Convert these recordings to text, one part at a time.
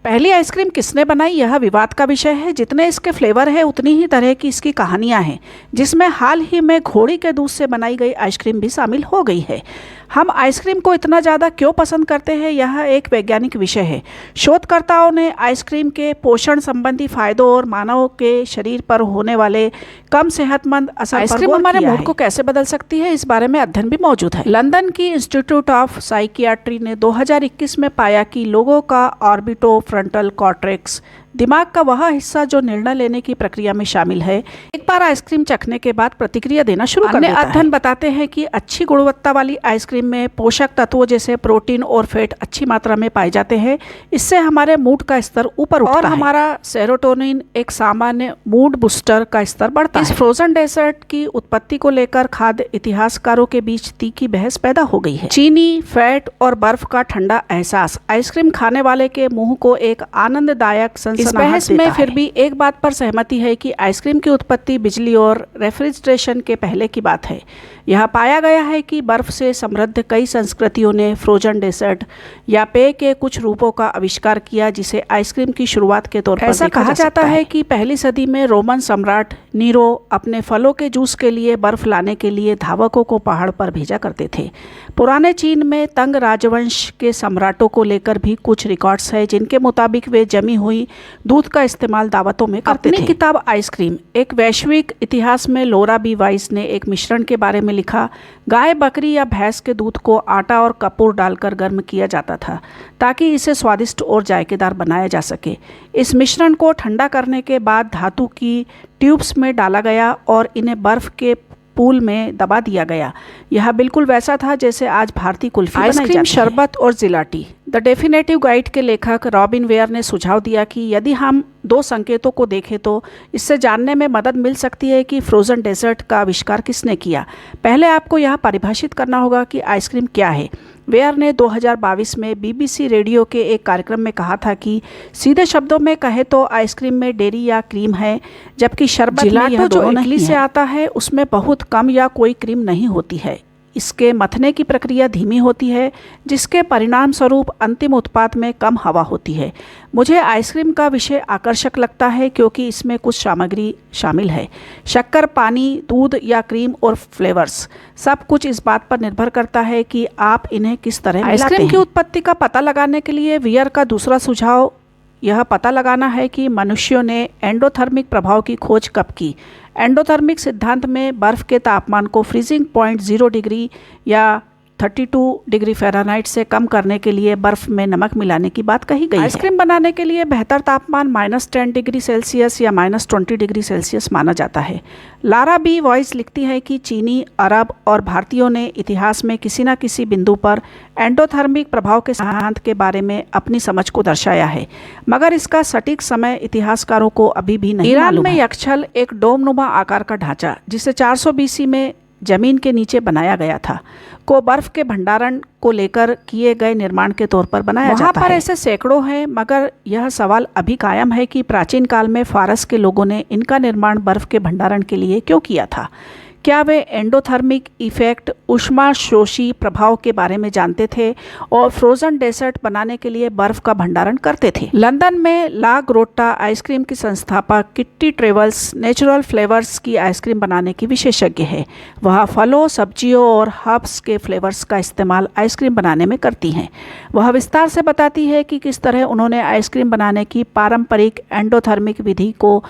पहली आइसक्रीम किसने बनाई यह विवाद का विषय है। जितने इसके फ्लेवर है उतनी ही तरह की इसकी कहानियां हैं, जिसमें हाल ही में घोड़ी के दूध से बनाई गई आइसक्रीम भी शामिल हो गई है। हम आइसक्रीम को इतना ज़्यादा क्यों पसंद करते हैं, यह एक वैज्ञानिक विषय है। शोधकर्ताओं ने आइसक्रीम के पोषण संबंधी फायदों और मानव के शरीर पर होने वाले कम सेहतमंद असर पर आइसक्रीम गौर हमारे किया मूड है। को कैसे बदल सकती है, इस बारे में अध्ययन भी मौजूद है। लंदन की इंस्टीट्यूट ऑफ साइकियाट्री ने 2021 में पाया कि लोगों का ऑर्बिटोफ्रंटल कॉर्टेक्स, दिमाग का वह हिस्सा जो निर्णय लेने की प्रक्रिया में शामिल है, एक बार आइसक्रीम चखने के बाद प्रतिक्रिया देना शुरू कर देता है। अध्ययन बताते हैं कि अच्छी गुणवत्ता वाली आइसक्रीम में पोषक तत्वों जैसे प्रोटीन और फैट अच्छी मात्रा में पाए जाते हैं। इससे हमारे मूड का स्तर ऊपर उठता है और हमारा सेरोटोनिन, एक सामान्य मूड बूस्टर का स्तर बढ़ता है। इस फ्रोजन डेजर्ट की उत्पत्ति को लेकर खाद्य इतिहासकारों के बीच तीखी बहस पैदा हो गई है। चीनी, फैट और बर्फ का ठंडा एहसास आइसक्रीम खाने वाले के मुंह को एक आनंददायक इस बहस में फिर भी एक बात पर सहमति है कि आइसक्रीम की उत्पत्ति बिजली और रेफ्रिजरेशन के पहले की बात है। यह पाया गया है कि बर्फ से समृद्ध कई संस्कृतियों ने फ्रोजन डेजर्ट या पेय के कुछ रूपों का आविष्कार किया, जिसे आइसक्रीम की शुरुआत के तौर पर ऐसा कहा जाता है कि पहली सदी में रोमन सम्राट नीरो अपने फलों के जूस के लिए बर्फ लाने के लिए धावकों को पहाड़ पर भेजा करते थे। पुराने चीन में तंग राजवंश के सम्राटों को लेकर भी कुछ रिकॉर्ड्स है, जिनके मुताबिक वे जमी हुई दूध का इस्तेमाल दावतों में करते थे। अपनी किताब आइसक्रीम, एक वैश्विक इतिहास में लोरा बी वाइस ने एक मिश्रण के बारे में लिखा। गाय, बकरी या भैंस के दूध को आटा और कपूर डालकर गर्म किया जाता था ताकि इसे स्वादिष्ट और जायकेदार बनाया जा सके। इस मिश्रण को ठंडा करने के बाद धातु की ट्यूब्स में डाला गया और इन्हें बर्फ के पूल में दबा दिया गया। यह बिल्कुल वैसा था जैसे आज भारतीय कुल्फी बनाई जाती है। आइसक्रीम, शरबत और जिलाटी। द डेफिनेटिव गाइड के लेखक रॉबिन वेयर ने सुझाव दिया कि यदि हम दो संकेतों को देखें तो इससे जानने में मदद मिल सकती है कि फ्रोजन डेजर्ट का आविष्कार किसने किया। पहले आपको यह परिभाषित करना होगा कि आइसक्रीम क्या है। वेयर ने 2022 में BBC रेडियो के एक कार्यक्रम में कहा था कि सीधे शब्दों में कहे तो आइसक्रीम में डेयरी या क्रीम है, जबकि शरबत में यह जो इटली से आता है उसमें बहुत कम या कोई क्रीम नहीं होती है। इसके मथने की प्रक्रिया धीमी होती है, जिसके परिणाम स्वरूप अंतिम उत्पाद में कम हवा होती है। मुझे आइसक्रीम का विषय आकर्षक लगता है क्योंकि इसमें कुछ सामग्री शामिल है। शक्कर, पानी, दूध या क्रीम और फ्लेवर्स, सब कुछ इस बात पर निर्भर करता है कि आप इन्हें किस तरह मिलाते हैं। आइसक्रीम की उत्पत्ति का पता लगाने के लिए वियर का दूसरा सुझाव यह पता लगाना है कि मनुष्यों ने एंडोथर्मिक प्रभाव की खोज कब की। एंडोथर्मिक सिद्धांत में बर्फ के तापमान को फ्रीजिंग पॉइंट 0 डिग्री या 32 डिग्री फ़ारेनहाइट से कम करने के लिए बर्फ में नमक मिलाने की बात कही गई है। आइसक्रीम बनाने के लिए बेहतर तापमान -10 डिग्री सेल्सियस या -20 डिग्री सेल्सियस माना जाता है। लारा बी वॉइस लिखती है कि चीनी, अरब और भारतीयों ने इतिहास में किसी न किसी बिंदु पर एंडोथर्मिक प्रभाव के सिद्धांत के बारे में अपनी समझ को दर्शाया है, मगर इसका सटीक समय इतिहासकारों को अभी भी नहीं मालूम है। ईरान में यक्षल, एक डोमनुमा आकार का ढांचा जिसे 400 BC में जमीन के नीचे बनाया गया था, को बर्फ के भंडारण को लेकर किए गए निर्माण के तौर पर बनाया जाता है। वहाँ पर ऐसे सैकड़ों हैं, मगर यह सवाल अभी कायम है कि प्राचीन काल में फारस के लोगों ने इनका निर्माण बर्फ के भंडारण के लिए क्यों किया था। क्या वे एंडोथर्मिक इफेक्ट, ऊष्माशोषी प्रभाव के बारे में जानते थे और फ्रोजन डेजर्ट बनाने के लिए बर्फ का भंडारण करते थे। लंदन में ला ग्रोटा आइसक्रीम की संस्थापक किट्टी ट्रेवल्स नेचुरल फ्लेवर्स की आइसक्रीम बनाने की विशेषज्ञ है। वह फलों, सब्जियों और हर्ब्स के फ्लेवर्स का इस्तेमाल आइसक्रीम बनाने में करती हैं। वह विस्तार से बताती है कि किस तरह उन्होंने आइसक्रीम बनाने की पारंपरिक एंडोथर्मिक विधि को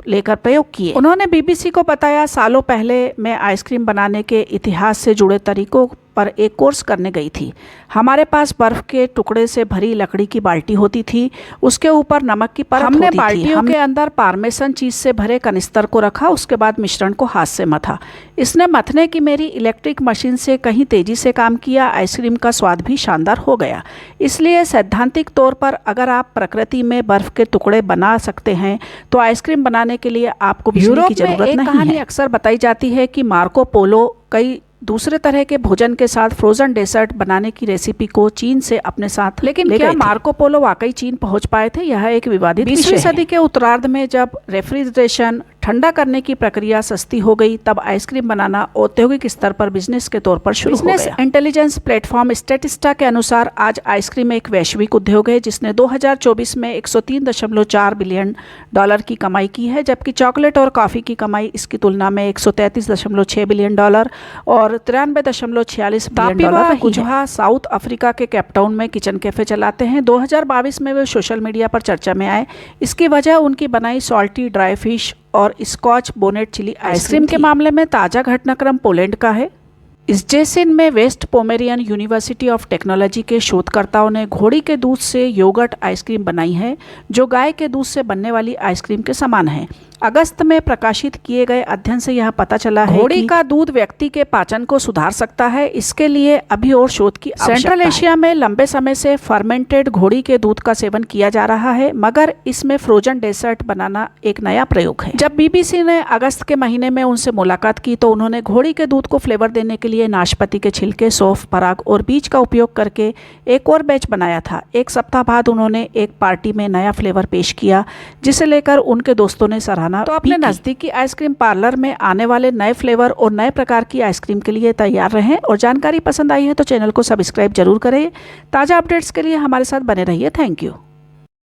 लेकर प्रयोग किए। उन्होंने BBC को बताया, सालों पहले मैं आइसक्रीम बनाने के इतिहास से जुड़े तरीकों पर एक कोर्स करने गई थी। हमारे पास बर्फ के टुकड़े से भरी लकड़ी की बाल्टी होती थी, उसके ऊपर नमक की परत होती थी। हमने बाल्टियों के अंदर पार्मेसन चीज से भरे कनिस्तर को रखा, उसके बाद मिश्रण को हाथ से मथा। इसने मथने की मेरी इलेक्ट्रिक मशीन से कहीं तेजी से काम किया। आइसक्रीम का स्वाद भी शानदार हो गया। इसलिए सैद्धांतिक तौर पर अगर आप प्रकृति में बर्फ के टुकड़े बना सकते हैं तो आइसक्रीम बनाने के लिए आपको बिजली की जरूरत नहीं है। कहानी अक्सर बताई जाती है कि मार्को पोलो कई दूसरे तरह के भोजन के साथ फ्रोजन डेजर्ट बनाने की रेसिपी को चीन से अपने साथ लेकिन क्या मार्को पोलो वाकई चीन पहुंच पाए थे, यह एक विवादित विषय है। 20वीं सदी के उत्तरार्ध में जब रेफ्रिजरेशन, ठंडा करने की प्रक्रिया सस्ती हो गई, तब आइसक्रीम बनाना औद्योगिक स्तर पर बिजनेस के तौर पर शुरू हो गया। बिजनेस इंटेलिजेंस प्लेटफॉर्म स्टैटिस्टा के अनुसार आज आइसक्रीम एक वैश्विक उद्योग है जिसने 2024 में 103.4 बिलियन डॉलर की कमाई की है, जबकि चॉकलेट और कॉफ़ी की कमाई इसकी तुलना में 133.6 बिलियन डॉलर और 93.46 बिलियन डॉलर रही है। साउथ अफ्रीका के केपटाउन में किचन कैफे चलाते हैं। 2022 में वे सोशल मीडिया पर चर्चा में आए। इसकी वजह उनकी बनाई सॉल्टी ड्राई फिश और स्कॉच बोनेट चिली आइसक्रीम के मामले में ताज़ा घटनाक्रम पोलैंड का है। स्जेसिन में West Pomeranian University of Technology के शोधकर्ताओं ने घोड़ी के दूध से योगर्ट आइसक्रीम बनाई है जो गाय के दूध से बनने वाली आइसक्रीम के समान है। अगस्त में प्रकाशित किए गए अध्ययन से यह पता चला है घोड़ी का दूध व्यक्ति के पाचन को सुधार सकता है। इसके लिए अभी और शोध की आवश्यकता है। सेंट्रल एशिया में लंबे समय से फर्मेंटेड घोड़ी के दूध का सेवन किया जा रहा है, मगर इसमें फ्रोजन डेजर्ट बनाना एक नया प्रयोग है। जब बीबीसी ने अगस्त के महीने में उनसे मुलाकात की तो उन्होंने घोड़ी के दूध को फ्लेवर देने के लिए नाशपाती के छिलके, सौंफ, पराग और बीज का उपयोग करके एक और बैच बनाया था। एक सप्ताह बाद उन्होंने एक पार्टी में नया फ्लेवर पेश किया जिसे लेकर उनके दोस्तों ने सराहना। तो अपने नज़दीकी आइसक्रीम पार्लर में आने वाले नए फ्लेवर और नए प्रकार की आइसक्रीम के लिए तैयार रहें। और जानकारी पसंद आई है तो चैनल को सब्सक्राइब जरूर करें। ताज़ा अपडेट्स के लिए हमारे साथ बने रहिए। Thank you.